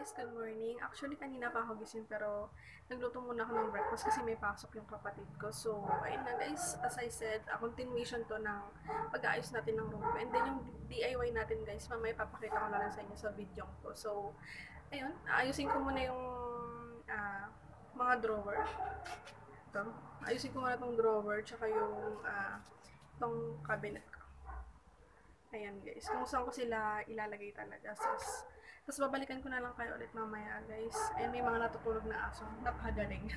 guys, good morning. Actually, kanina pa ako gising pero nagluto muna ako ng breakfast kasi may pasok yung kapatid ko. So, ayun na guys, as I said, a continuation to ng pag-aayos natin ng room ko. And then yung DIY natin guys, mamaya papakita ko na lang sa inyo sa video ko. So, ayun, ayusin ko muna yung mga drawer. Ito, ayusin ko muna itong drawer, tsaka yung itong cabinet ko. Ayan guys, kung saan ko sila ilalagay talaga. Tapos babalikan ko na lang kayo ulit mamaya guys. And may mga natutulog na aso. Napakagaling.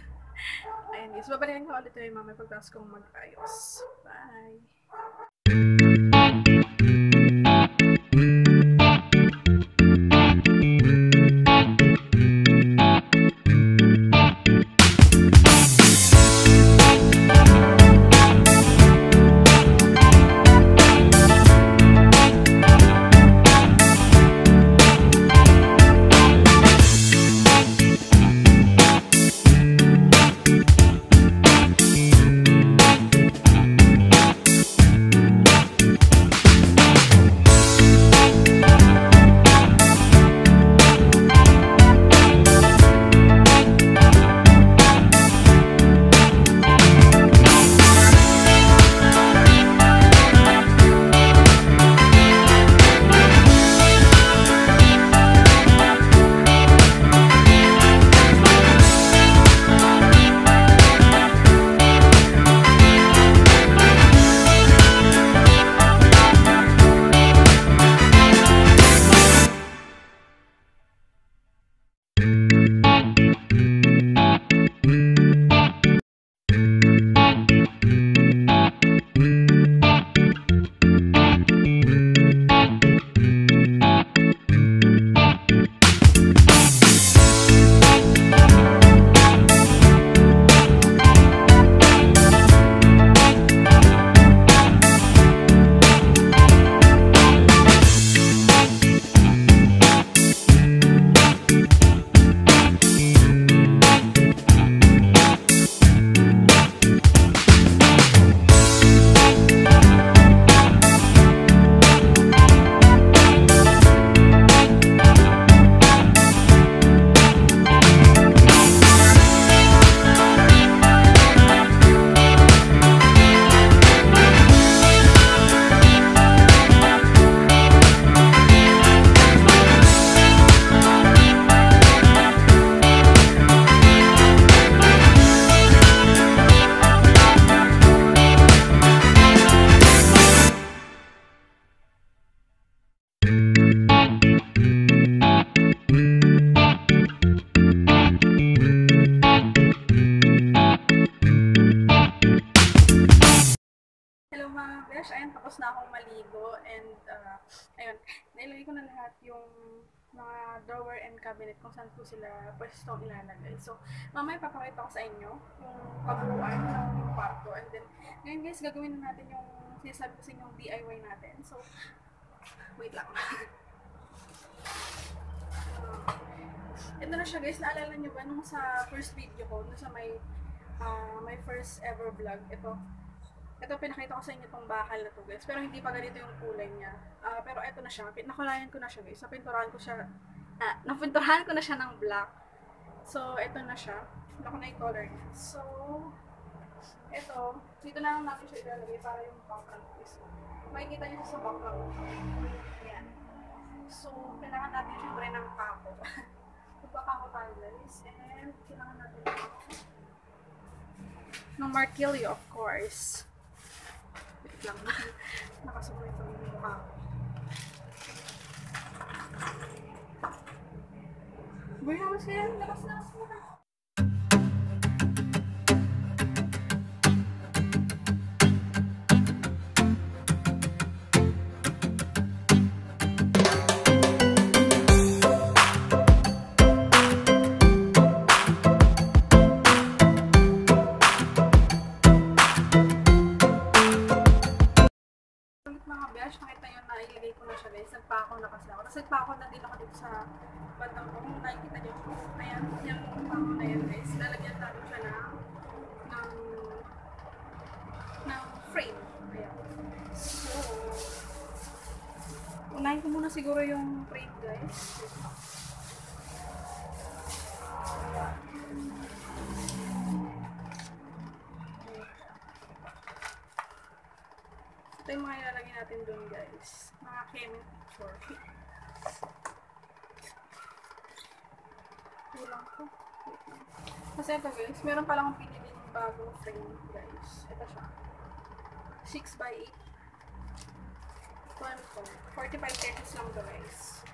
Ayan guys, babalikan ko ulit kayo mamaya pagtas kong mag-ayos. Bye! Ayun, tapos na akong maligo and ayun, nailagay ko na lahat yung mga drawer and cabinet kung saan po sila pwestong ilalagay. So, mamaya papakita ko sa inyo yung kabuuan ng kwarto. And then, ngayon guys, gagawin na natin yung sinasabi ko sa inyo yung DIY natin. So, wait lang. Ito na siya guys, naalala nyo ba nung sa first video ko, nung sa may first ever vlog, ito pinakita ko sa inyo itong bakal na to guys, pero hindi pa ganito yung kulay niya. Pero ito na siya, nakulayan ko na siya guys, napinturahan ko na siya ng black. So, ito na siya, ito ko na yung color niya. So, ito, dito na lang natin siya ilalagay para yung background guys. Makikita niyo sa background. Ayan. So, kailangan natin syempre ng pako. Magpapako tayo guys, and kailangan natin ng martilyo of course. Wait lang, nakasukay ito yung mukha ko. Buhay naman sila, labas muna. Nakita nyo na ilagay ko na siya guys, nagpako na kasi ako. Tapos nagpako na din ako dito sa bandang ko. Kung nakikita nyo, ayan, yung pako na yan guys. Lalagyan natin siya ng frame. Ayan. So, unahin ko muna siguro yung frame guys. Ito yung mga ilalagay natin dun, guys. Mga Kemen picture. Kulang ko. Kasi ito, guys, meron palang akong piniling bagong frame, guys. Ito siya. 6x8. One to. 45 pesos lang to, guys.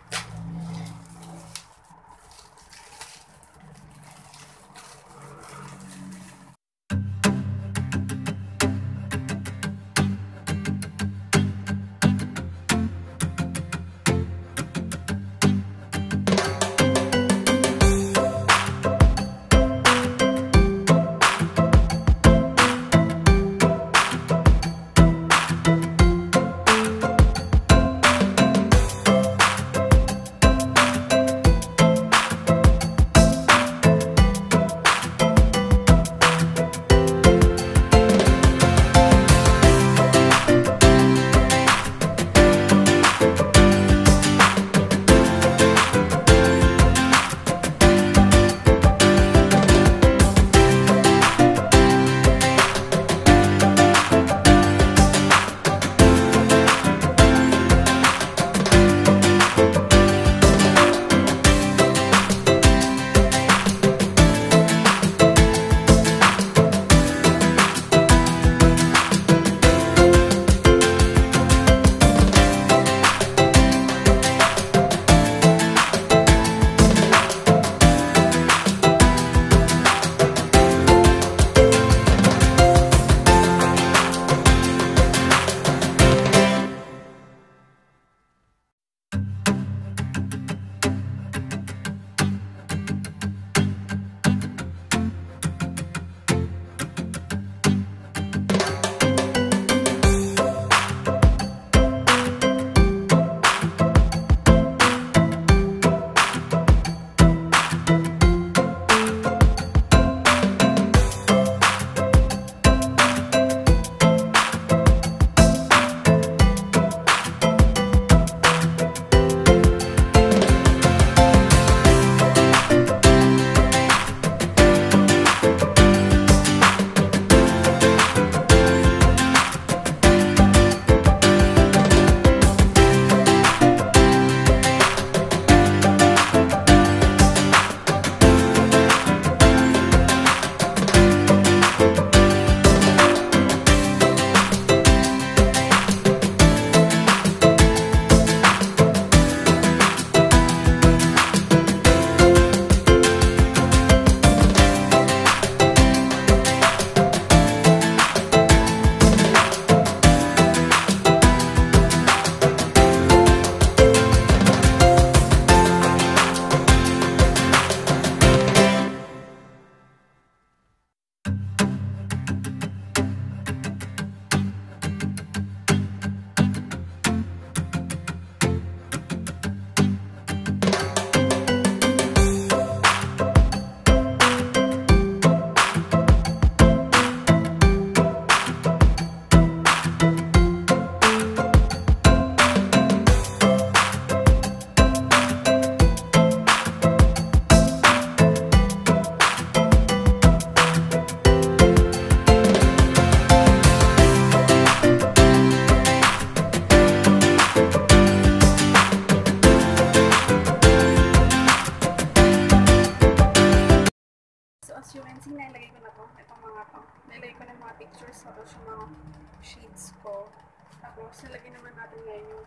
Tapos, nilagay naman natin ngayon yung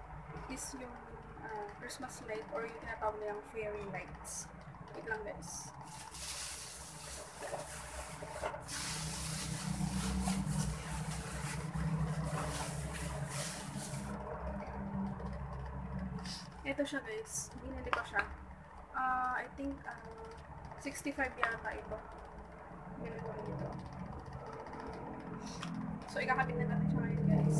Christmas light or yung tinatawag na yung fairy lights. Wait lang guys. Ito siya guys. Binili ko siya. I think 65 yata ito. Binili ko rin ito. So, ikakabit na natin siya ngayon guys.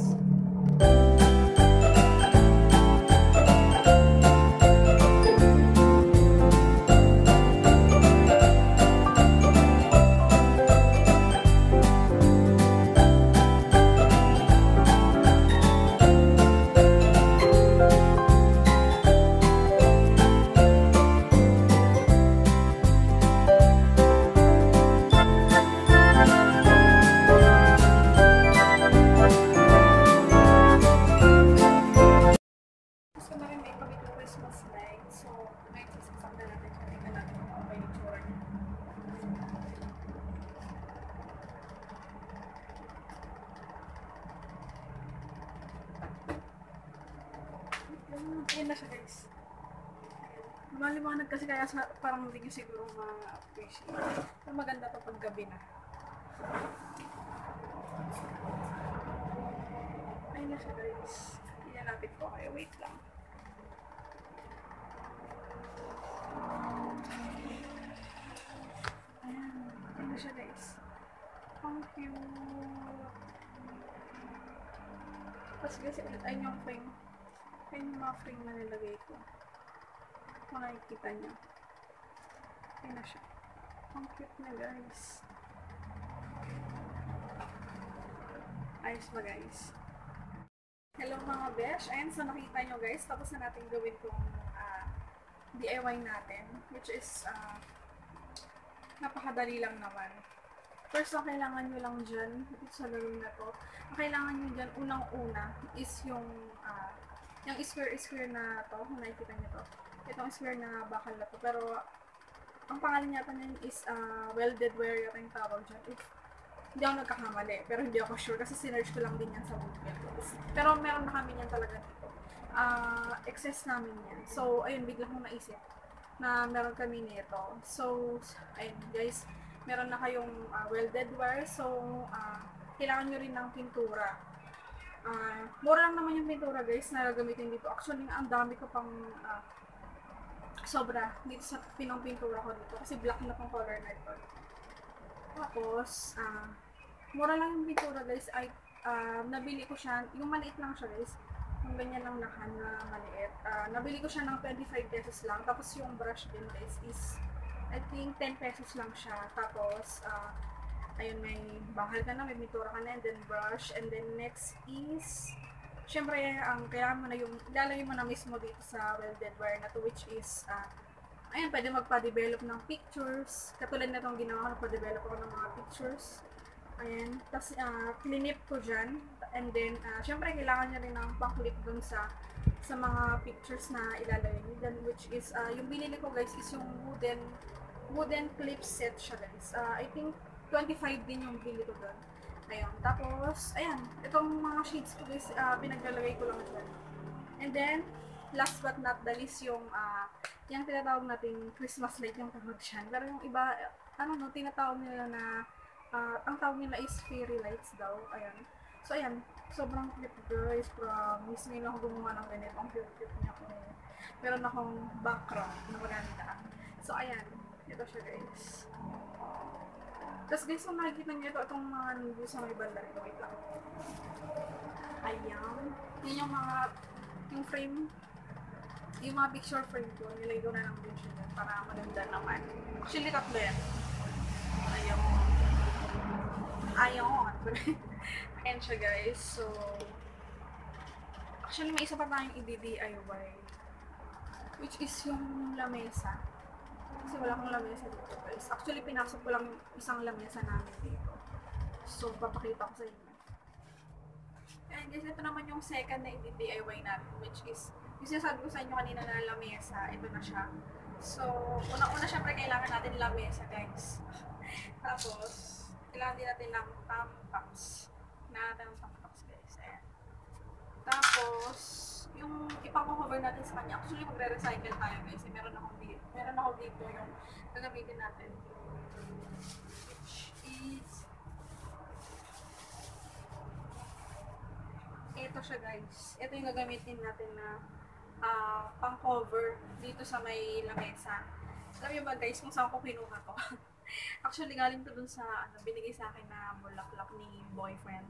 Ayun na siya guys. Maliwanag kasi kaya parang hindi nyo siguro ma-appreciate. Pero maganda to pag gabi na. Ayun na siya guys. Ilalapit ko kayo. Wait lang. Ayan. Ayun na siya guys. Ang cute. Tapos kasi ayun yung frame. Ayun yung mga frame na nilagay ko. Kung nakikita nyo. Ayun na siya. Ang cute na guys. Ayos ba guys? Hello mga besh. Ayan, so nakita nyo guys. Tapos na natin gawin itong DIY natin. Which is napakadali lang naman. First, ang kailangan nyo lang dyan, ito sa gawin na to, ang kailangan nyo dyan, unang-una, is yung square na to, kung nakikita nyo to. Itong square na bakal na to. Pero, ang pangalan yata nyo is welded wire yata yung tawag dyan. Hindi ako nagkakamali, pero hindi ako sure kasi sinerge ko lang din yan sa Google. Pero meron na kami yan talaga dito. Excess namin yan. So, ayun, bigla kong naisip na meron kami nito. So, ayun guys, meron na kayong welded wire. So, kailangan nyo rin ng pintura. Mura lang naman yung pintura guys na gagamitin dito. Actually, ang dami ko pang sobra dito sa pinong pintura ko dito. Kasi black na pang color na ito. Tapos, mura lang yung pintura guys. Ay, nabili ko siya. Yung maliit lang siya guys. Yung ganyan lang na maliit. Nabili ko siya ng 25 pesos lang. Tapos yung brush din guys is I think 10 pesos lang siya. Tapos, ayun, may bakal ka na, may pintura ka na, and then brush. And then next is, syempre, kailangan mo na yung, ilalagay mo na mismo dito sa welded wire na to, which is, ayun, pwede magpa-develop ng pictures. Katulad na itong ginawa ko, pa-develop ako ng mga pictures. Ayan. Tapos, clinip ko dyan. And then, syempre, kailangan nyo rin ng pang-clip dun sa mga pictures na ilalagay nyo dyan, which is, yung binili ko guys is yung wooden clip set siya guys. I think 25 din yung bili ko doon. Ayun. Tapos, ayan. Itong mga shades ko guys, pinaglalagay ko lang dyan. And then, last but not the least, yung tinatawag nating Christmas light yung tawag dyan. Pero yung iba, tinatawag nila na, ang tawag nila is fairy lights daw. Ayan. So, ayan. Sobrang cute guys. Promise. Ngayon ako gumawa ng ganito. Ang cute niya kung meron akong background na maganda. So, ayan. Ito siya guys. Tapos guys, kung nakikita nyo ito, itong mga nubo sa may banda rin. Wait lang. Ayan. Yan yung yung frame, yung mga picture frame ko, nilagay ko na ng picture yan para maganda naman. Actually, tatlo yan. Ayan. Ayan. Ayan siya guys. So, actually, may isa pa tayong i-DIY. Which is yung lamesa. Kasi wala akong lamesa dito guys. Actually, pinasok ko lang isang lamesa namin dito. So, papakita ko sa inyo. And guys, ito naman yung second na i-DIY natin, which is, yung sinasabi ko sa inyo kanina na lamesa, ito na siya. So, una-una syempre kailangan natin lamesa guys. Tapos, kailangan din natin ng tampaks. Kailangan natin ng tampaks guys. Ayan. Tapos, yung ipang-cover natin sa kanya, actually magre-recycle tayo guys. Meron ako dito yung gagamitin natin. Which is, ito siya guys. Ito yung gagamitin natin na pang-cover dito sa may lamesa. Alam niyo ba guys kung saan ko kinuha to? Actually galing to dun sa binigay sa akin na bulaklak ni boyfriend.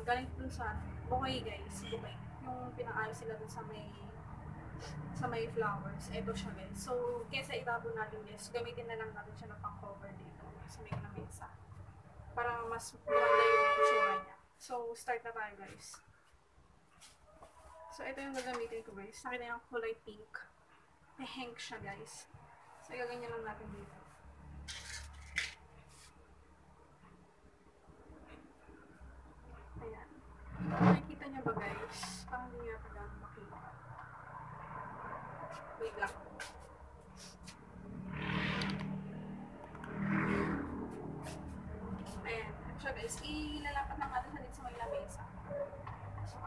Galing to dun sa bouquet guys. Bouquet. Yung pinaayos sila dun sa may flowers. Ito siya guys. So, kesa itapon natin guys, gamitin na lang natin siya na pang-cover dito sa may lamesa. Para mas maganda yung itsura niya. So, start na tayo guys. So, ito yung gagamitin ko guys. Nakita yung kulay pink. May hank siya guys. So, gaganyan lang natin dito. Ayan. Nakikita niyo ba guys? Parang hindi nga pala makita. Wait lang. Ayan. So guys, ilalapat lang natin sa dito sa may lamesa. So,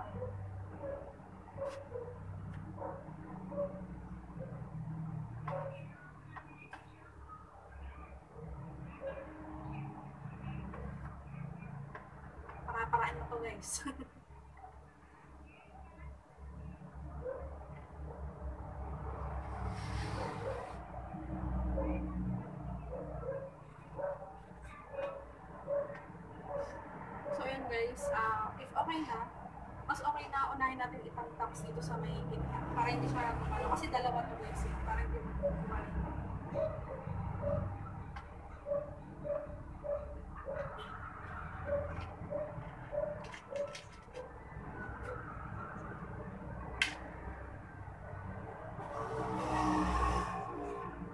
Para-paraan mo to guys. So yun guys, if okay na, mas okay na unahin natin ipang-tax dito sa may gitna para hindi siya kumalo. Kasi dalawa to guys, para hindi mo kumalo.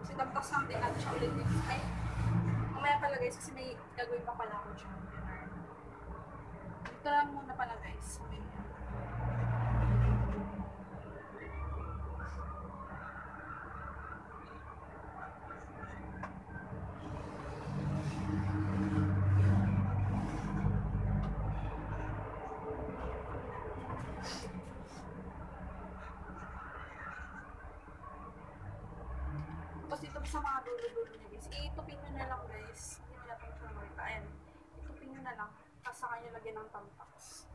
Kasi tapos natin natin siya ulit dito. Ay, mamaya pala guys, kasi may gagawin pa pala ako dyan. Dito lang muna pala guys. Tapos dito sa mga dulo-dulo niya guys, itupin nyo na lang guys. Hindi nyo na itong siya marita. Ayan, itupin nyo na lang. Tapos sa kanya lagyan ng tampax.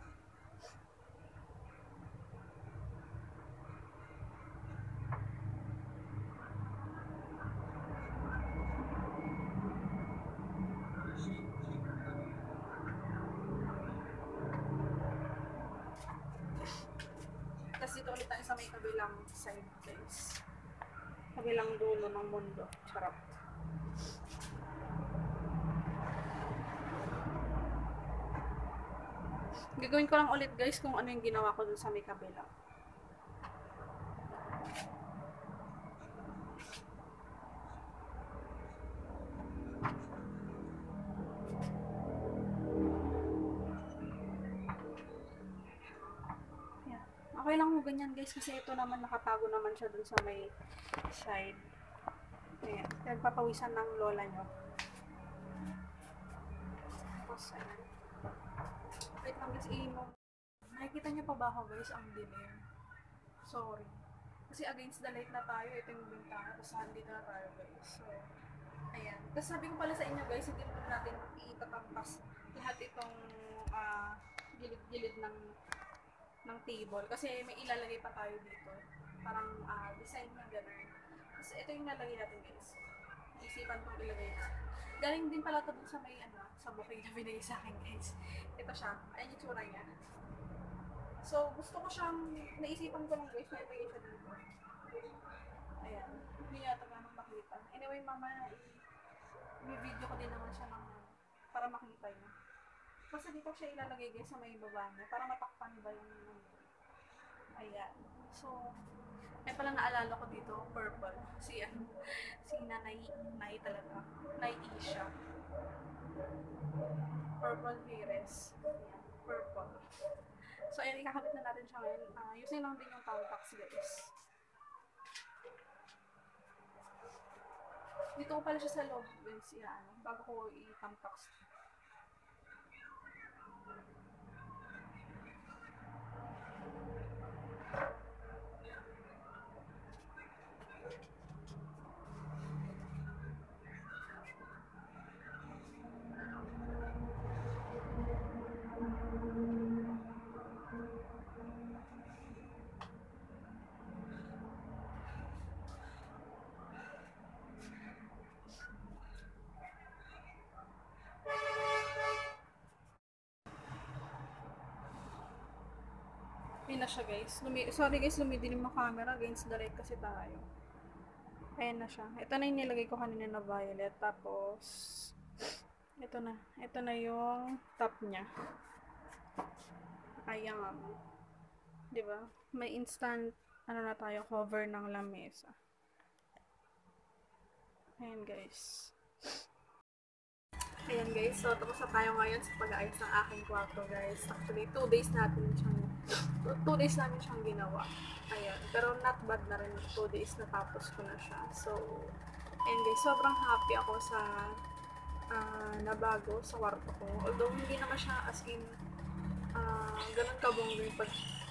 Tapos dito ulit tayo sa may kabilang side guys. Kabilang dulo ng mundo. Charot. Gagawin ko lang ulit guys kung ano yung ginawa ko dun sa may kabila. Yeah. Okay lang mo ganyan guys kasi ito naman nakatago naman siya dun sa may side. Ayan. Nagpapawisan ng lola nyo. Tapos ayan. Wait lang guys, nakikita niyo pa ba ako guys ang dilim? Sorry. Kasi against the light na tayo, ito yung bintana, tapos nandito na tayo guys. So, ayan. Tapos sabi ko pala sa inyo guys, hindi muna natin itatampas lahat itong gilid-gilid ng table. Kasi may ilalagay pa tayo dito. Parang design na gano'n. Tapos ito yung lalagay natin guys. Isipan kong ilagay na. Galing din pala ito dun sa may sa bouquet na binigay sa akin guys. Ito siya. Ayan yung tsura niya. So, gusto ko siyang, naisipan ko lang guys, na ilagay siya dito. Ayan. Hindi yata ganun makita. Anyway, mama, i-video ko din naman siya ng, para makita niya. Basta dito siya ilalagay guys sa may baba niya, para matakpan ba yung, ayan. So, ay pala naalala ko dito, purple. Si Nanay talaga. Nay Isha. Purple Heres. Purple. So, ayan, ikakabit na natin siya ngayon. Using lang din yung tampax, guys. Dito ko pala siya sa loob, guys. Yan, bago ko i-tampax. Ayan na siya guys. Sorry guys, lumidilim ang camera against the light kasi tayo. Ayan na siya. Ito na yung nilagay ko kanina na violet. Tapos, ito na. Ito na yung top niya. Ayan. Diba? May instant, na tayo, cover ng lamesa. Ayan guys. Ayan guys, so tapos na tayo ngayon sa pag-aayos ng aking kwarto guys. Actually, 2 days namin siyang ginawa. Ayan, pero not bad na rin 2 days natapos ko na siya. So, ayan guys, sobrang happy ako sa nabago sa kwarto ko. Although hindi naman siya as in ganun kabongga yung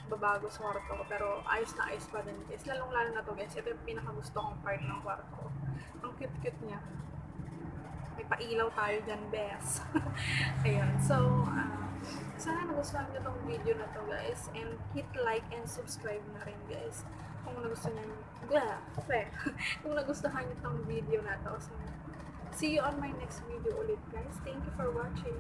nagbabago sa kwarto ko, pero ayos na ayos pa din guys. Lalong-lalo na to guys, ito yung pinakagusto kong part ng kwarto ko. Ang cute-cute niya. May pailaw tayo dyan, bes. Ayun, so, sana nagustuhan nyo tong video na to guys, and hit like and subscribe na rin guys kung nagustuhan nyo, kung nagustuhan nyo tong video na to. So, see you on my next video ulit guys. Thank you for watching.